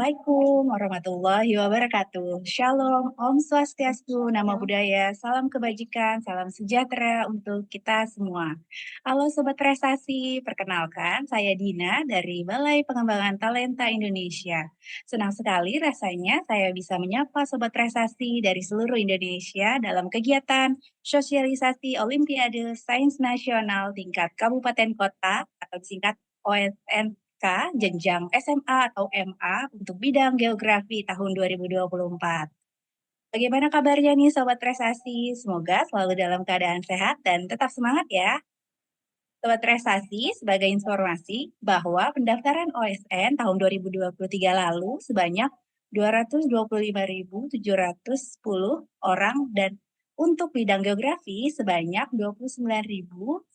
Assalamualaikum warahmatullahi wabarakatuh. Shalom, Om Swastiastu, Namo Buddhaya, salam kebajikan, salam sejahtera untuk kita semua. Halo Sobat Prestasi, perkenalkan saya Dina dari Balai Pengembangan Talenta Indonesia. Senang sekali rasanya saya bisa menyapa Sobat Prestasi dari seluruh Indonesia dalam kegiatan sosialisasi Olimpiade Sains Nasional tingkat Kabupaten Kota atau singkat OSN jenjang SMA atau MA untuk bidang geografi tahun 2024. Bagaimana kabarnya nih Sobat Prestasi? Semoga selalu dalam keadaan sehat dan tetap semangat ya. Sobat Prestasi, sebagai informasi bahwa pendaftaran OSN tahun 2023 lalu sebanyak 225.710 orang dan untuk bidang geografi sebanyak 29.931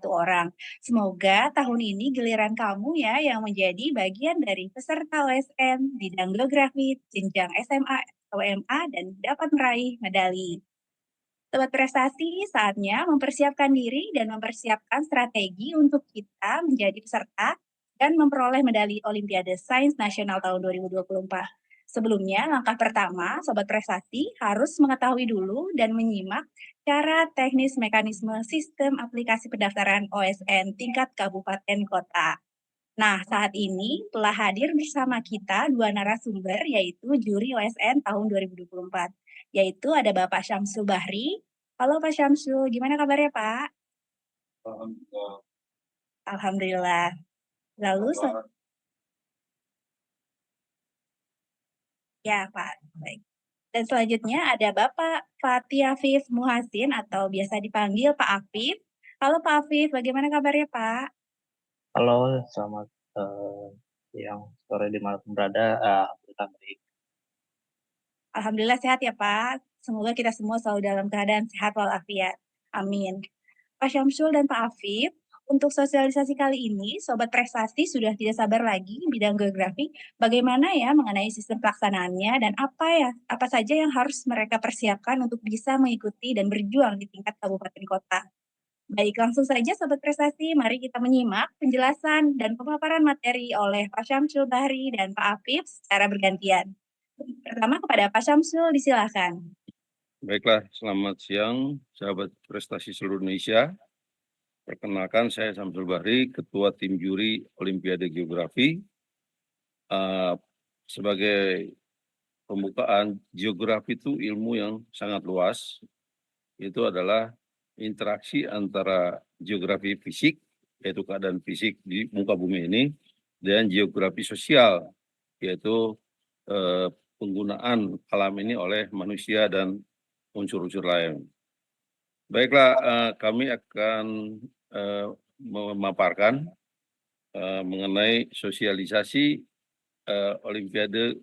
orang. Semoga tahun ini giliran kamu ya yang menjadi bagian dari peserta OSN bidang geografi jenjang SMA atau MA dan dapat meraih medali. Sobat Prestasi, saatnya mempersiapkan diri dan mempersiapkan strategi untuk kita menjadi peserta dan memperoleh medali Olimpiade Sains Nasional tahun 2024. Sebelumnya, langkah pertama, Sobat Prestasi harus mengetahui dulu dan menyimak cara teknis mekanisme sistem aplikasi pendaftaran OSN tingkat kabupaten kota. Nah, saat ini telah hadir bersama kita dua narasumber, yaitu juri OSN tahun 2024, yaitu ada Bapak Syamsul Bahri. Halo Pak Syamsul, gimana kabarnya Pak? Alhamdulillah. Alhamdulillah. Lalu, ya Pak, baik. Dan selanjutnya ada Bapak Fatih Afif Muhasin atau biasa dipanggil Pak Afif. Halo Pak Afif, bagaimana kabarnya Pak? Halo, selamat siang, sore di mana berada. Alhamdulillah baik. Alhamdulillah sehat ya Pak. Semoga kita semua selalu dalam keadaan sehat walafiat. Amin. Pak Syamsul dan Pak Afif, untuk sosialisasi kali ini, Sobat Prestasi sudah tidak sabar lagi bidang geografi, bagaimana ya mengenai sistem pelaksanaannya dan apa saja yang harus mereka persiapkan untuk bisa mengikuti dan berjuang di tingkat kabupaten kota. Baik, langsung saja Sobat Prestasi, mari kita menyimak penjelasan dan pemaparan materi oleh Pak Syamsul Bahri dan Pak Afif secara bergantian. Pertama kepada Pak Syamsul, disilakan. Baiklah, selamat siang sahabat prestasi seluruh Indonesia. Perkenalkan saya Syamsul Bahri, Ketua Tim Juri Olimpiade Geografi. Sebagai pembukaan, geografi itu ilmu yang sangat luas. Itu adalah interaksi antara geografi fisik, yaitu keadaan fisik di muka bumi ini, dan geografi sosial, yaitu penggunaan alam ini oleh manusia dan unsur-unsur lain. Baiklah, kami akan memaparkan mengenai sosialisasi Olimpiade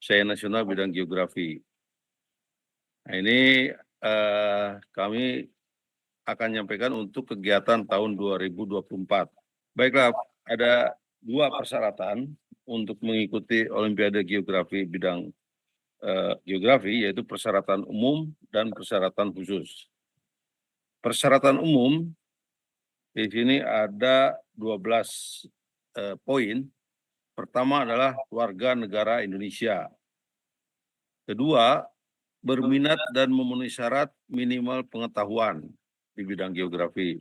Sains Nasional bidang geografi. Nah, ini kami akan menyampaikan untuk kegiatan tahun 2024. Baiklah, ada dua persyaratan untuk mengikuti Olimpiade Geografi bidang geografi, yaitu persyaratan umum dan persyaratan khusus. Persyaratan umum di sini ada 12 poin. Pertama adalah warga negara Indonesia. Kedua, berminat dan memenuhi syarat minimal pengetahuan di bidang geografi.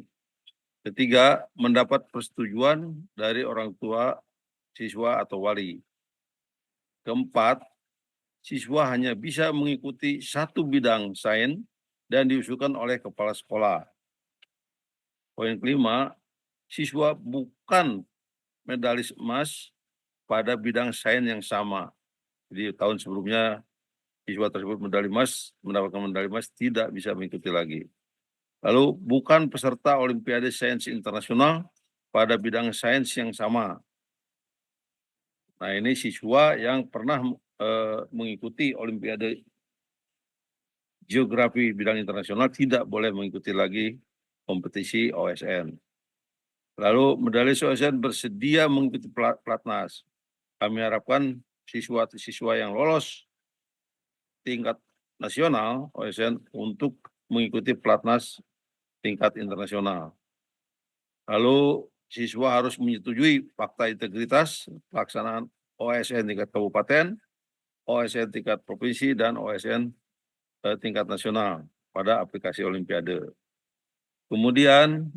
Ketiga, mendapat persetujuan dari orang tua, siswa atau wali. Keempat, siswa hanya bisa mengikuti satu bidang sains dan diusulkan oleh kepala sekolah. Poin kelima, siswa bukan medalis emas pada bidang sains yang sama. Jadi tahun sebelumnya siswa tersebut mendapatkan medali emas tidak bisa mengikuti lagi. Lalu bukan peserta Olimpiade Sains Internasional pada bidang sains yang sama. Nah, ini siswa yang pernah mengikuti Olimpiade Geografi bidang internasional tidak boleh mengikuti lagi kompetisi OSN. Lalu medalis OSN bersedia mengikuti pelatnas. Kami harapkan siswa-siswa yang lolos tingkat nasional OSN untuk mengikuti pelatnas tingkat internasional. Lalu siswa harus menyetujui fakta integritas pelaksanaan OSN tingkat kabupaten, OSN tingkat provinsi, dan OSN tingkat nasional pada aplikasi Olimpiade. Kemudian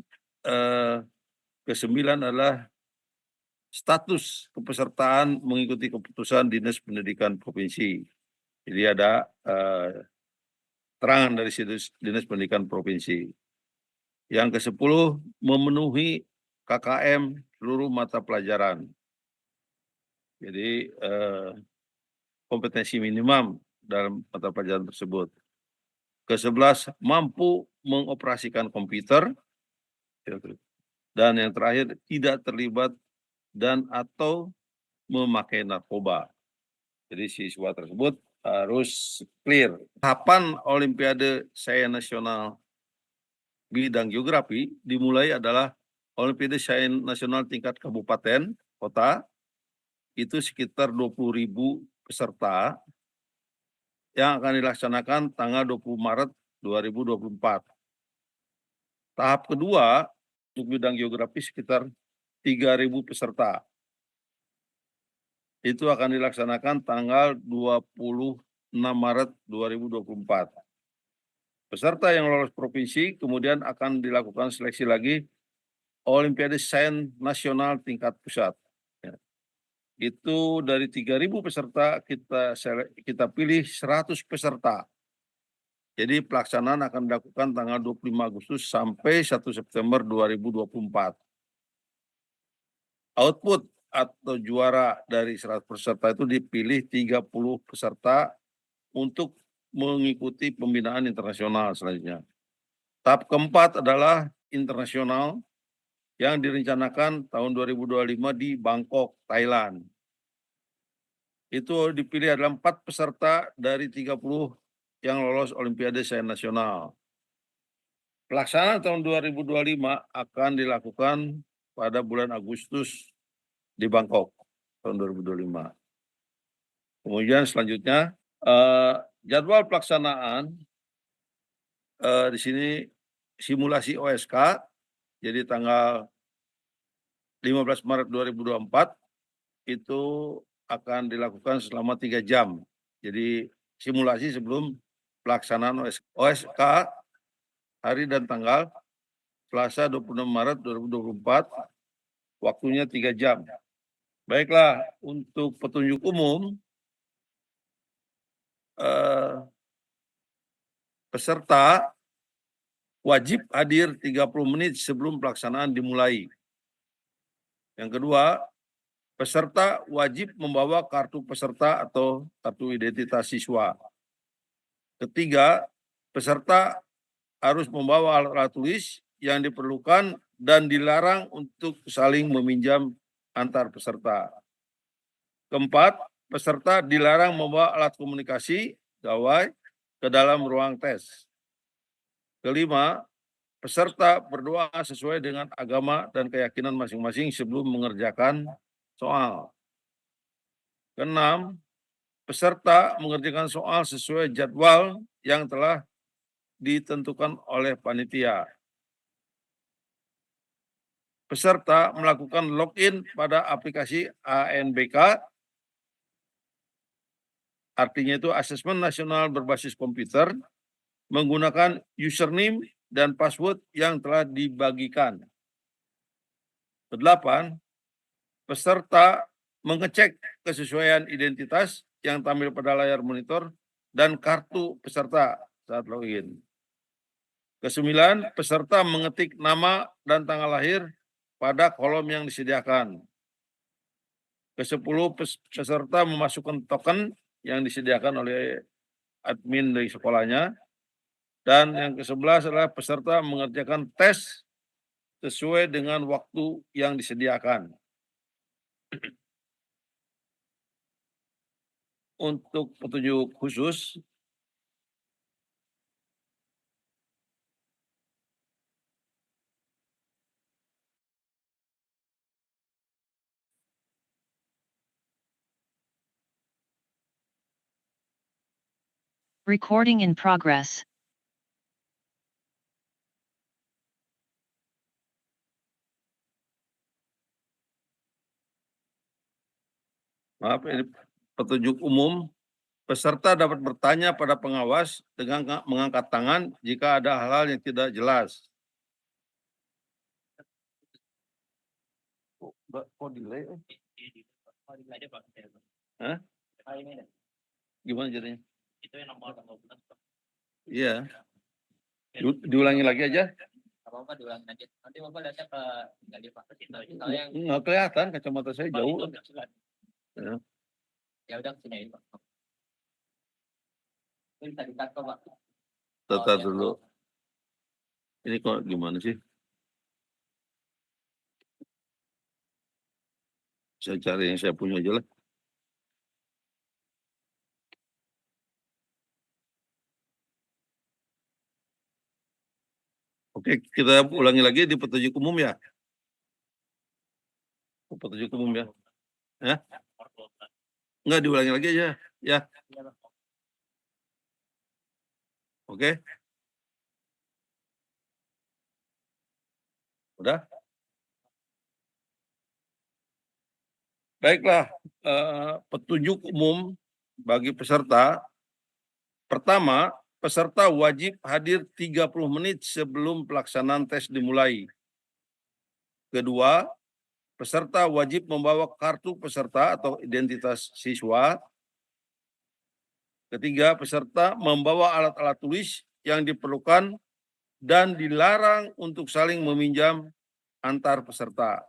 ke-9 adalah status kepesertaan mengikuti keputusan Dinas Pendidikan Provinsi. Jadi ada terangan dari situs Dinas Pendidikan Provinsi. Yang ke-10, memenuhi KKM seluruh mata pelajaran. Jadi kompetensi minimum dalam mata pelajaran tersebut. Ke-11, mampu mengoperasikan komputer. Dan yang terakhir, tidak terlibat dan atau memakai narkoba. Jadi siswa tersebut harus clear. Tahapan Olimpiade Sains Nasional bidang geografi dimulai adalah Olimpiade Sains Nasional tingkat kabupaten, kota, itu sekitar 20.000 peserta yang akan dilaksanakan tanggal 20 Maret 2024. Tahap kedua untuk bidang geografi sekitar 3.000 peserta. Itu akan dilaksanakan tanggal 26 Maret 2024. Peserta yang lolos provinsi kemudian akan dilakukan seleksi lagi Olimpiade Sains Nasional tingkat pusat. Itu dari 3.000 peserta kita pilih 100 peserta. Jadi pelaksanaan akan dilakukan tanggal 25 Agustus sampai 1 September 2024. Output atau juara dari 100 peserta itu dipilih 30 peserta untuk mengikuti pembinaan internasional selanjutnya. Tahap keempat adalah internasional yang direncanakan tahun 2025 di Bangkok, Thailand. Itu dipilih adalah 4 peserta dari 30 yang lolos Olimpiade Sains Nasional. Pelaksanaan tahun 2025 akan dilakukan pada bulan Agustus di Bangkok tahun 2025. Kemudian selanjutnya jadwal pelaksanaan di sini simulasi OSK, jadi tanggal 15 Maret 2024 itu akan dilakukan selama 3 jam. Jadi simulasi sebelum pelaksanaan OSK hari dan tanggal Selasa 26 Maret 2024, waktunya 3 jam. Baiklah, untuk petunjuk umum, peserta wajib hadir 30 menit sebelum pelaksanaan dimulai. Yang kedua, peserta wajib membawa kartu peserta atau kartu identitas siswa. Ketiga, peserta harus membawa alat tulis yang diperlukan dan dilarang untuk saling meminjam antar peserta. Keempat, peserta dilarang membawa alat komunikasi, gawai, ke dalam ruang tes. Kelima, peserta berdoa sesuai dengan agama dan keyakinan masing-masing sebelum mengerjakan soal. Keenam, peserta mengerjakan soal sesuai jadwal yang telah ditentukan oleh panitia. Peserta melakukan login pada aplikasi ANBK, artinya itu Asesmen Nasional Berbasis Komputer, menggunakan username dan password yang telah dibagikan. Kedelapan, peserta mengecek kesesuaian identitas yang tampil pada layar monitor dan kartu peserta saat login. Kesembilan, peserta mengetik nama dan tanggal lahir pada kolom yang disediakan. Kesepuluh, peserta memasukkan token yang disediakan oleh admin dari sekolahnya. Dan yang ke-11 adalah peserta mengerjakan tes sesuai dengan waktu yang disediakan. Untuk petunjuk khusus, Recording in progress. Maaf, ini petunjuk umum. Peserta dapat bertanya pada pengawas dengan mengangkat tangan jika ada hal-hal yang tidak jelas. Kok delay? Hah? Gimana jadinya? Itu yang nomor 12. Iya. Diulangi lagi aja. Apa-apa diulangi aja. Nanti Bapak lihatnya ke Gali Pak. Kalau yang Nggak kelihatan, kacamata saya jauh. Ya. ya udah sini aja Pak. Itu bisa di-cut kok Pak. Tata dulu. Ini kok gimana sih? Saya cari yang saya punya aja lah. Oke, kita ulangi lagi di petunjuk umum ya. Petunjuk umum ya. Ya? Enggak, diulangi lagi aja. Ya. Oke. Udah? Baiklah, petunjuk umum bagi peserta. Pertama, peserta wajib hadir 30 menit sebelum pelaksanaan tes dimulai. Kedua, peserta wajib membawa kartu peserta atau identitas siswa. Ketiga, peserta membawa alat-alat tulis yang diperlukan dan dilarang untuk saling meminjam antar peserta.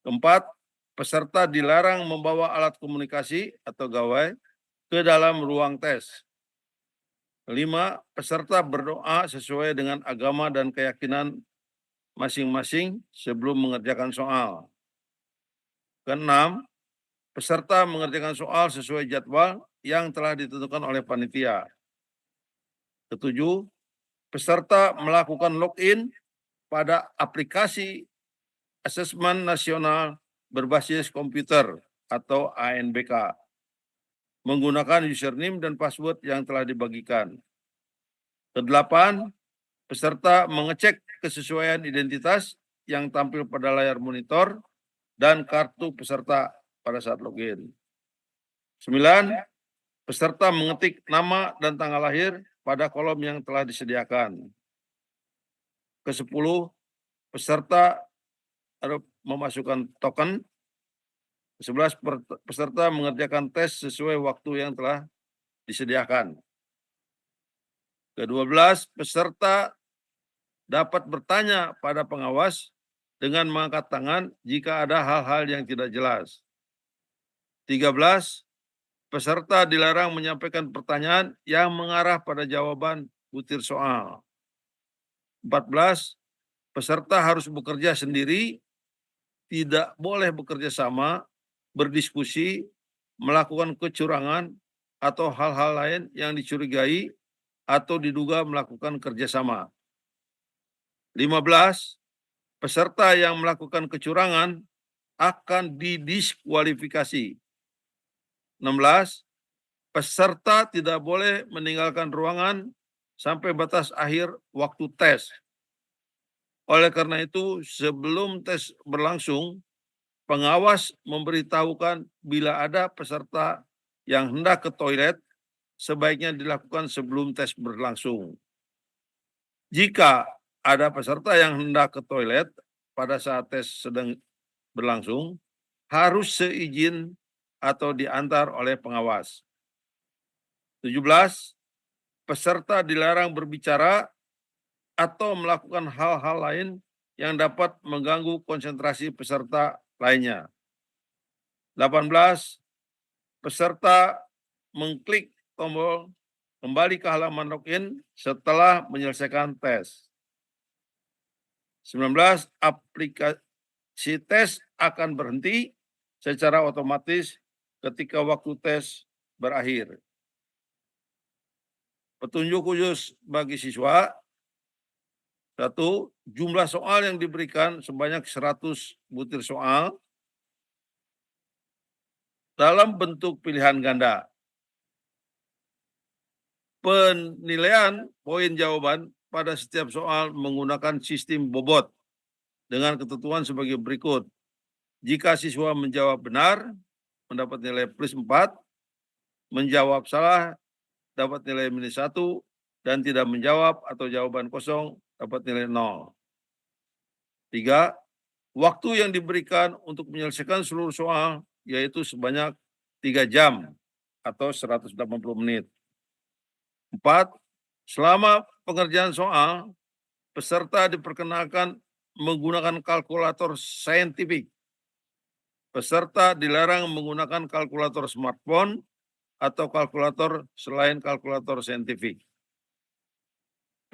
Keempat, peserta dilarang membawa alat komunikasi atau gawai ke dalam ruang tes. Kelima, peserta berdoa sesuai dengan agama dan keyakinan masing-masing sebelum mengerjakan soal. Keenam, peserta mengerjakan soal sesuai jadwal yang telah ditentukan oleh panitia. Ketujuh, peserta melakukan login pada aplikasi Asesmen Nasional Berbasis Komputer atau ANBK menggunakan username dan password yang telah dibagikan. Kedelapan, peserta mengecek kesesuaian identitas yang tampil pada layar monitor dan kartu peserta pada saat login. 9, peserta mengetik nama dan tanggal lahir pada kolom yang telah disediakan. Ke-10, peserta harus memasukkan token. 11, peserta mengerjakan tes sesuai waktu yang telah disediakan. Ke-12, peserta dapat bertanya pada pengawas dengan mengangkat tangan jika ada hal-hal yang tidak jelas. 13, peserta dilarang menyampaikan pertanyaan yang mengarah pada jawaban butir soal. 14, peserta harus bekerja sendiri, tidak boleh bekerja sama, berdiskusi, melakukan kecurangan, atau hal-hal lain yang dicurigai atau diduga melakukan kerjasama. 15, peserta yang melakukan kecurangan akan didiskualifikasi. 16, peserta tidak boleh meninggalkan ruangan sampai batas akhir waktu tes. Oleh karena itu, sebelum tes berlangsung, pengawas memberitahukan bila ada peserta yang hendak ke toilet, sebaiknya dilakukan sebelum tes berlangsung. Jika ada peserta yang hendak ke toilet pada saat tes sedang berlangsung, harus seizin atau diantar oleh pengawas. 17, peserta dilarang berbicara atau melakukan hal-hal lain yang dapat mengganggu konsentrasi peserta lainnya. 18, peserta mengklik tombol kembali ke halaman login setelah menyelesaikan tes. 19, aplikasi tes akan berhenti secara otomatis ketika waktu tes berakhir. Petunjuk khusus bagi siswa. 1, jumlah soal yang diberikan sebanyak 100 butir soal dalam bentuk pilihan ganda. Penilaian poin jawaban pada setiap soal menggunakan sistem bobot dengan ketentuan sebagai berikut. Jika siswa menjawab benar, mendapat nilai plus 4, menjawab salah dapat nilai minus 1, dan tidak menjawab atau jawaban kosong dapat nilai 0. 3. Waktu yang diberikan untuk menyelesaikan seluruh soal yaitu sebanyak 3 jam atau 180 menit. 4. Selama pengerjaan soal, peserta diperkenalkan menggunakan kalkulator saintifik. Peserta dilarang menggunakan kalkulator smartphone atau kalkulator selain kalkulator saintifik.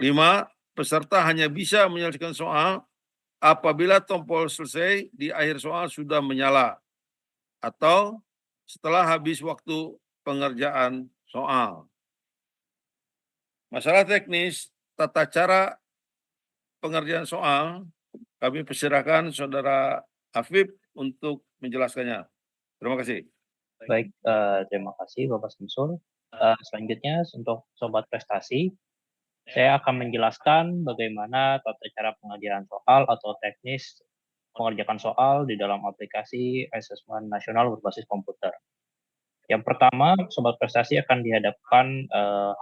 5. Peserta hanya bisa menyelesaikan soal apabila tombol selesai di akhir soal sudah menyala atau setelah habis waktu pengerjaan soal. Masalah teknis tata cara pengerjaan soal kami persilahkan Saudara Afif untuk menjelaskannya. Terima kasih. Baik, terima kasih Bapak Samsul. Selanjutnya untuk Sobat Prestasi, saya akan menjelaskan bagaimana tata cara pengerjaan soal atau teknis mengerjakan soal di dalam aplikasi asesmen nasional berbasis komputer. Yang pertama, Sobat Prestasi akan dihadapkan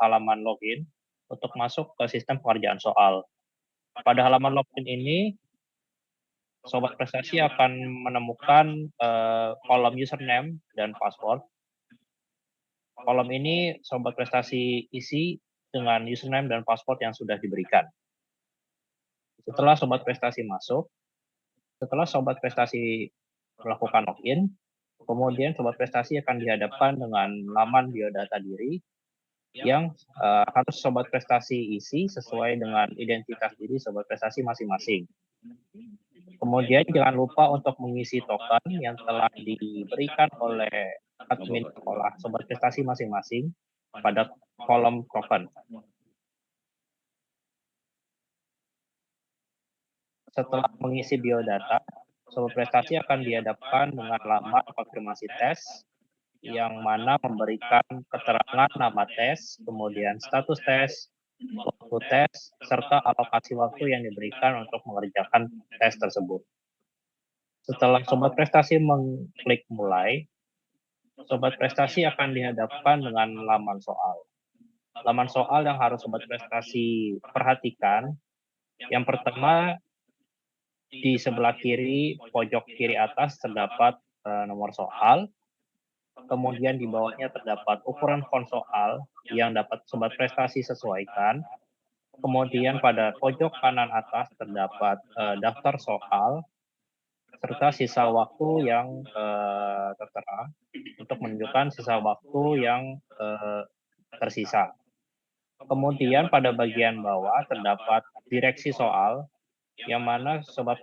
halaman login untuk masuk ke sistem pengerjaan soal. Pada halaman login ini, Sobat Prestasi akan menemukan kolom username dan password. Kolom ini Sobat Prestasi isi dengan username dan password yang sudah diberikan. Setelah Sobat Prestasi masuk, setelah Sobat Prestasi melakukan login, kemudian Sobat Prestasi akan dihadapkan dengan laman biodata diri yang harus Sobat Prestasi isi sesuai dengan identitas diri Sobat Prestasi masing-masing. Kemudian jangan lupa untuk mengisi token yang telah diberikan oleh admin sekolah Sobat Prestasi masing-masing pada kolom token. Setelah mengisi biodata, Sobat Prestasi akan dihadapkan dengan lamar konfirmasi tes yang mana memberikan keterangan nama tes, kemudian status tes, waktu tes, serta alokasi waktu yang diberikan untuk mengerjakan tes tersebut. Setelah Sobat Prestasi mengklik mulai, Sobat Prestasi akan dihadapkan dengan laman soal. Laman soal yang harus Sobat Prestasi perhatikan, yang pertama di sebelah kiri, pojok kiri atas terdapat nomor soal, kemudian di bawahnya terdapat ukuran font soal yang dapat Sobat Prestasi sesuaikan. Kemudian pada pojok kanan atas terdapat daftar soal serta sisa waktu yang tertera untuk menunjukkan sisa waktu yang tersisa. Kemudian pada bagian bawah terdapat direksi soal yang mana Sobat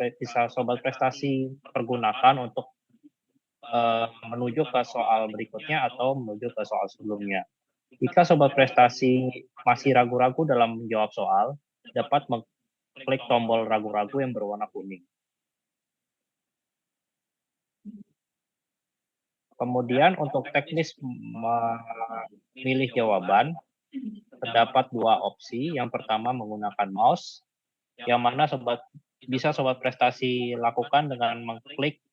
Prestasi pergunakan untuk menuju ke soal berikutnya atau menuju ke soal sebelumnya. Jika Sobat Prestasi masih ragu-ragu dalam menjawab soal, dapat mengklik tombol ragu-ragu yang berwarna kuning. Kemudian untuk teknis memilih jawaban, terdapat dua opsi. Yang pertama menggunakan mouse, yang mana bisa Sobat Prestasi lakukan dengan mengklik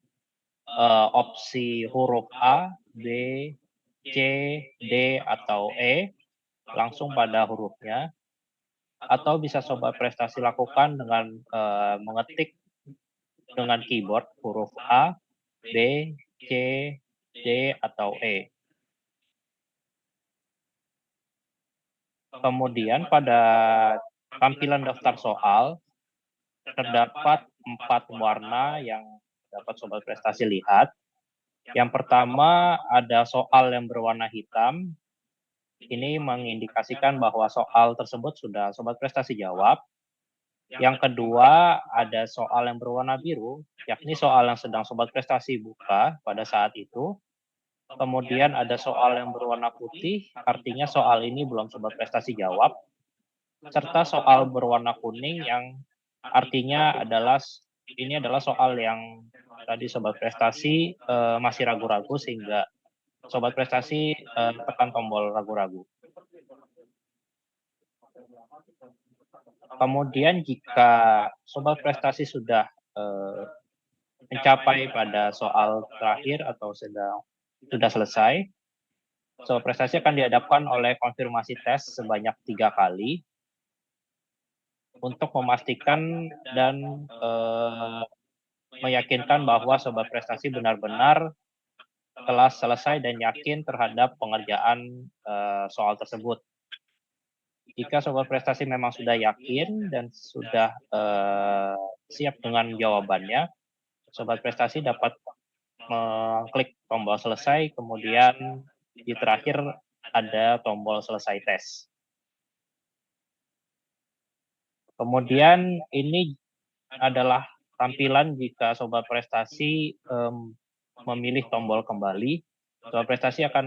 opsi huruf A, B, C, D, atau E, langsung pada hurufnya. Atau bisa Sobat Prestasi lakukan dengan mengetik dengan keyboard huruf A, B, C, D, atau E. Kemudian pada tampilan daftar soal, terdapat 4 warna yang dapat Sobat Prestasi lihat. Yang pertama ada soal yang berwarna hitam. Ini mengindikasikan bahwa soal tersebut sudah Sobat Prestasi jawab. Yang kedua ada soal yang berwarna biru, yakni soal yang sedang Sobat Prestasi buka pada saat itu. Kemudian ada soal yang berwarna putih, artinya soal ini belum Sobat Prestasi jawab. Serta soal berwarna kuning yang artinya ini adalah soal yang tadi Sobat Prestasi masih ragu-ragu sehingga Sobat Prestasi tekan tombol ragu-ragu. Kemudian jika Sobat Prestasi sudah mencapai pada soal terakhir atau sedang sudah selesai, sebuah prestasi akan dihadapkan oleh konfirmasi tes sebanyak 3 kali untuk memastikan dan meyakinkan bahwa sebuah prestasi benar-benar telah selesai dan yakin terhadap pengerjaan soal tersebut. Jika sebuah prestasi memang sudah yakin dan sudah siap dengan jawabannya, sobat prestasi dapat mengklik tombol selesai, kemudian di terakhir ada tombol selesai tes. Kemudian ini adalah tampilan jika sobat prestasi memilih tombol kembali. Sobat prestasi akan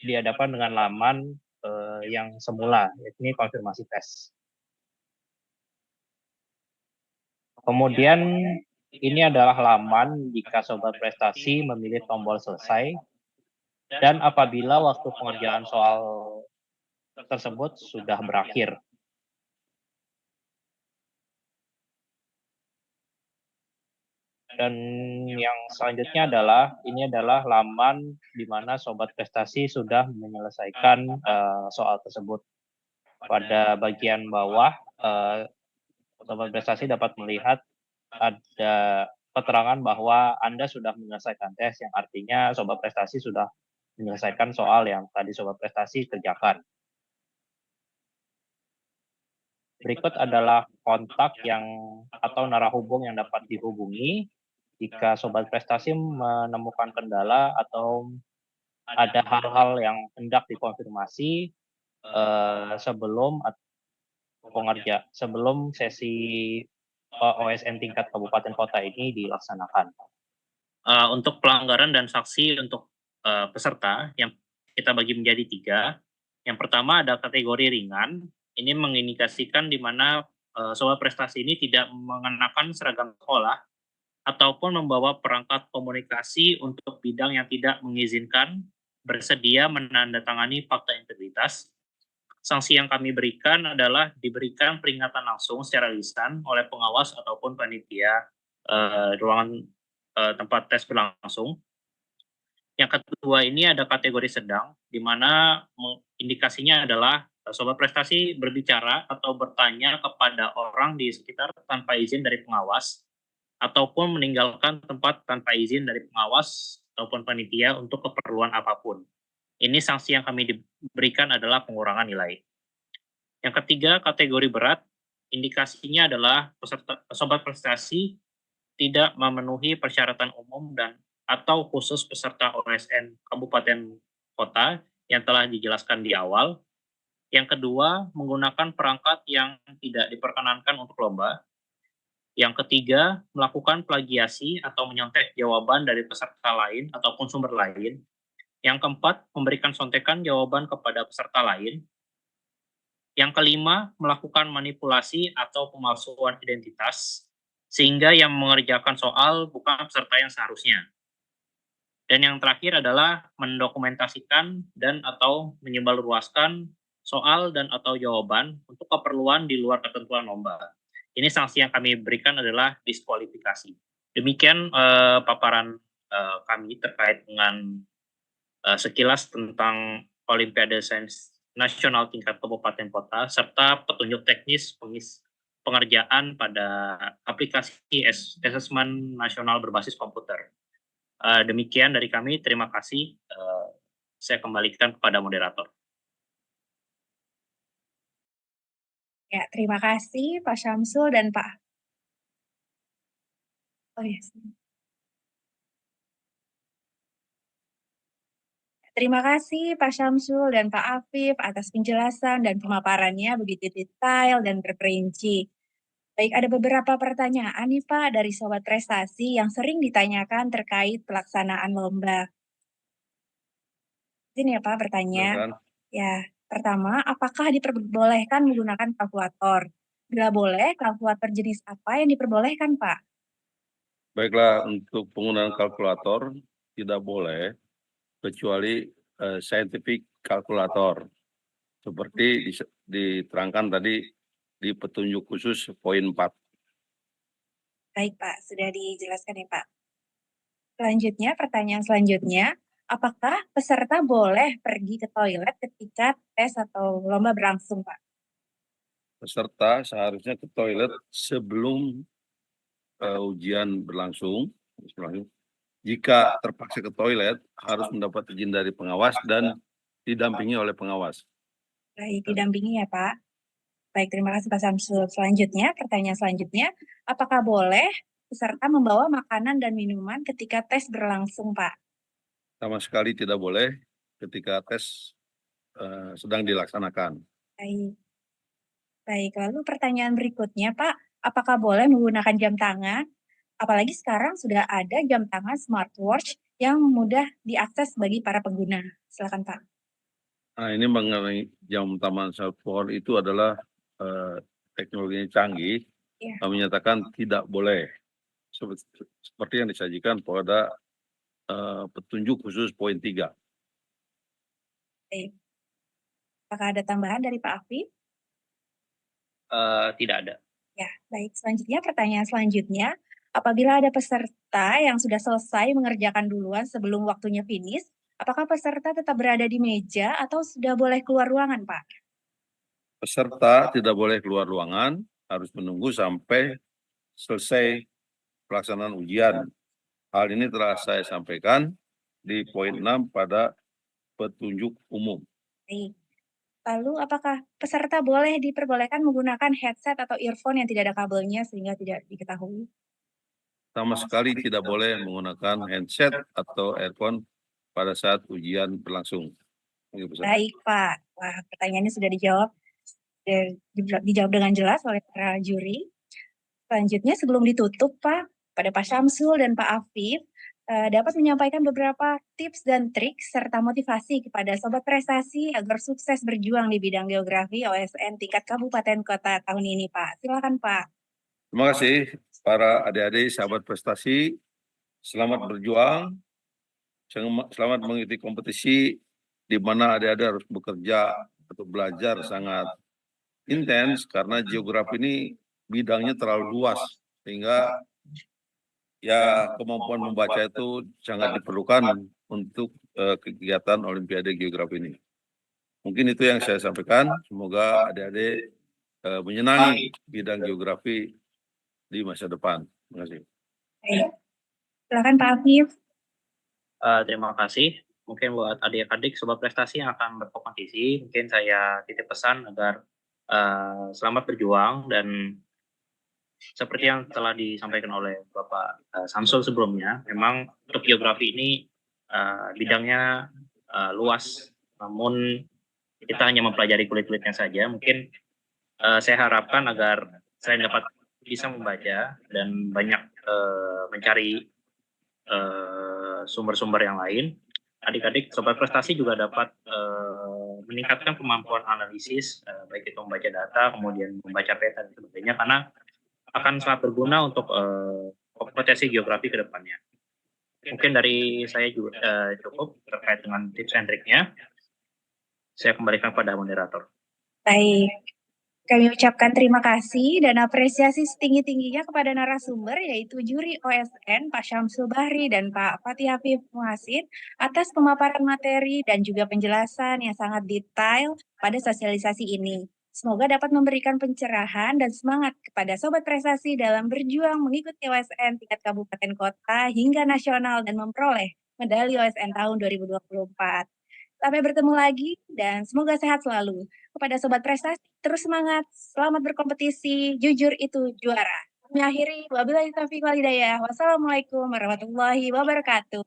dihadapkan dengan laman yang semula, yakni konfirmasi tes. Kemudian ini adalah laman jika sobat prestasi memilih tombol selesai dan apabila waktu pengerjaan soal tersebut sudah berakhir. Dan yang selanjutnya ini adalah laman di mana sobat prestasi sudah menyelesaikan soal tersebut. Pada bagian bawah, sobat prestasi dapat melihat ada keterangan bahwa Anda sudah menyelesaikan tes, yang artinya sobat prestasi sudah menyelesaikan soal yang tadi sobat prestasi kerjakan. Berikut adalah kontak atau narahubung yang dapat dihubungi jika sobat prestasi menemukan kendala atau ada hal-hal yang hendak dikonfirmasi sebelum sesi OSN tingkat kabupaten kota ini dilaksanakan. Untuk pelanggaran dan sanksi untuk peserta yang kita bagi menjadi 3. Yang pertama ada kategori ringan. Ini mengindikasikan di mana sobat prestasi ini tidak mengenakan seragam sekolah ataupun membawa perangkat komunikasi untuk bidang yang tidak mengizinkan, bersedia menandatangani fakta integritas. Sanksi yang kami berikan adalah diberikan peringatan langsung secara lisan oleh pengawas ataupun panitia ruangan tempat tes berlangsung. Yang kedua ini ada kategori sedang, di mana indikasinya adalah sobat prestasi berbicara atau bertanya kepada orang di sekitar tanpa izin dari pengawas, ataupun meninggalkan tempat tanpa izin dari pengawas ataupun panitia untuk keperluan apapun. Ini sanksi yang kami diberikan adalah pengurangan nilai. Yang ketiga, kategori berat, indikasinya adalah sobat prestasi tidak memenuhi persyaratan umum atau khusus peserta OSN Kabupaten Kota yang telah dijelaskan di awal. Yang kedua, menggunakan perangkat yang tidak diperkenankan untuk lomba. Yang ketiga, melakukan plagiasi atau menyontek jawaban dari peserta lain ataupun sumber lain. Yang keempat, memberikan sontekan jawaban kepada peserta lain. Yang kelima, melakukan manipulasi atau pemalsuan identitas, sehingga yang mengerjakan soal bukan peserta yang seharusnya. Dan yang terakhir adalah mendokumentasikan dan atau menyebarluaskan soal dan atau jawaban untuk keperluan di luar ketentuan lomba. Ini sanksi yang kami berikan adalah diskualifikasi. Demikian paparan kami terkait dengan sekilas tentang Olimpiade Sains Nasional tingkat kabupaten kota serta petunjuk teknis pengerjaan pada aplikasi asesmen nasional berbasis komputer. Demikian dari kami, terima kasih. Saya kembalikan kepada moderator. Ya, terima kasih Pak Syamsul dan Pak. Oh ya. Terima kasih Pak Syamsul dan Pak Afif atas penjelasan dan pemaparannya begitu detail dan berperinci. Baik, ada beberapa pertanyaan nih Pak dari Sobat Prestasi yang sering ditanyakan terkait pelaksanaan lomba. Izin ya Pak bertanya. Silakan. Ya, pertama, apakah diperbolehkan menggunakan kalkulator? Bila boleh, kalkulator jenis apa yang diperbolehkan Pak? Baiklah, untuk penggunaan kalkulator tidak boleh kecuali scientific kalkulator. Seperti diterangkan tadi di petunjuk khusus poin 4. Baik Pak, sudah dijelaskan ya Pak. Selanjutnya, pertanyaan selanjutnya, apakah peserta boleh pergi ke toilet ketika tes atau lomba berlangsung, Pak? Peserta seharusnya ke toilet sebelum ujian berlangsung. Jika terpaksa ke toilet, harus mendapat izin dari pengawas dan didampingi oleh pengawas. Baik, didampingi ya, Pak. Baik, terima kasih Pak Samsul. Selanjutnya, pertanyaan selanjutnya, apakah boleh peserta membawa makanan dan minuman ketika tes berlangsung, Pak? Sama sekali tidak boleh ketika tes sedang dilaksanakan. Baik. Baik, lalu pertanyaan berikutnya, Pak, apakah boleh menggunakan jam tangan? Apalagi sekarang sudah ada jam tangan smartwatch yang mudah diakses bagi para pengguna. Silakan, Pak. Nah, ini mengenai jam tangan smartphone itu adalah teknologinya canggih, Iya. menyatakan tidak boleh. Seperti yang disajikan pada petunjuk khusus poin 3. Baik. Apakah ada tambahan dari Pak Afif? Tidak ada. Ya, baik. Selanjutnya, pertanyaan selanjutnya, apabila ada peserta yang sudah selesai mengerjakan duluan sebelum waktunya finish, apakah peserta tetap berada di meja atau sudah boleh keluar ruangan, Pak? Peserta tidak boleh keluar ruangan, harus menunggu sampai selesai pelaksanaan ujian. Hal ini telah saya sampaikan di poin 6 pada petunjuk umum. Baik. Lalu, apakah peserta boleh diperbolehkan menggunakan headset atau earphone yang tidak ada kabelnya sehingga tidak diketahui? Sama sekali tidak boleh menggunakan handset atau earphone pada saat ujian berlangsung. Baik, Pak. Wah, pertanyaannya sudah dijawab dijawab dengan jelas oleh para juri. Selanjutnya, sebelum ditutup, Pak, pada Pak Syamsul dan Pak Afif, dapat menyampaikan beberapa tips dan trik serta motivasi kepada sobat prestasi agar sukses berjuang di bidang geografi OSN tingkat kabupaten kota tahun ini, Pak. Silakan, Pak. Terima kasih para adik-adik sahabat prestasi. Selamat berjuang. Selamat mengikuti kompetisi di mana adik-adik harus bekerja atau belajar sangat intens karena geografi ini bidangnya terlalu luas sehingga ya kemampuan membaca itu sangat diperlukan untuk kegiatan Olimpiade Geografi ini. Mungkin itu yang saya sampaikan. Semoga adik-adik menyenangi bidang geografi di masa depan. Terima kasih. Baik. Silakan Pak Afif. Terima kasih. Mungkin buat adik-adik sobat prestasi yang akan berkompetisi, mungkin saya titip pesan agar selamat berjuang dan seperti yang telah disampaikan oleh Bapak Samsul sebelumnya, memang untuk geografi ini bidangnya luas, namun kita hanya mempelajari kulit-kulitnya saja. Mungkin saya harapkan agar selain dapat bisa membaca dan banyak mencari sumber-sumber yang lain, adik-adik sobat prestasi juga dapat meningkatkan kemampuan analisis, baik itu membaca data, kemudian membaca peta dan sebagainya, karena akan sangat berguna untuk kompetensi geografi ke depannya. Mungkin dari saya juga cukup terkait dengan tips and triknya. Saya kembalikan pada moderator. Baik. Kami ucapkan terima kasih dan apresiasi setinggi-tingginya kepada narasumber yaitu juri OSN Pak Syamsul Bahri dan Pak Fatih Hafif Muhasin atas pemaparan materi dan juga penjelasan yang sangat detail pada sosialisasi ini. Semoga dapat memberikan pencerahan dan semangat kepada sobat prestasi dalam berjuang mengikuti OSN tingkat kabupaten kota hingga nasional dan memperoleh medali OSN tahun 2024. Sampai bertemu lagi dan semoga sehat selalu. Kepada sobat prestasi, terus semangat, selamat berkompetisi, jujur itu juara. Kami akhiri, wabillahi taufiq wal hidayah. Wassalamualaikum warahmatullahi wabarakatuh.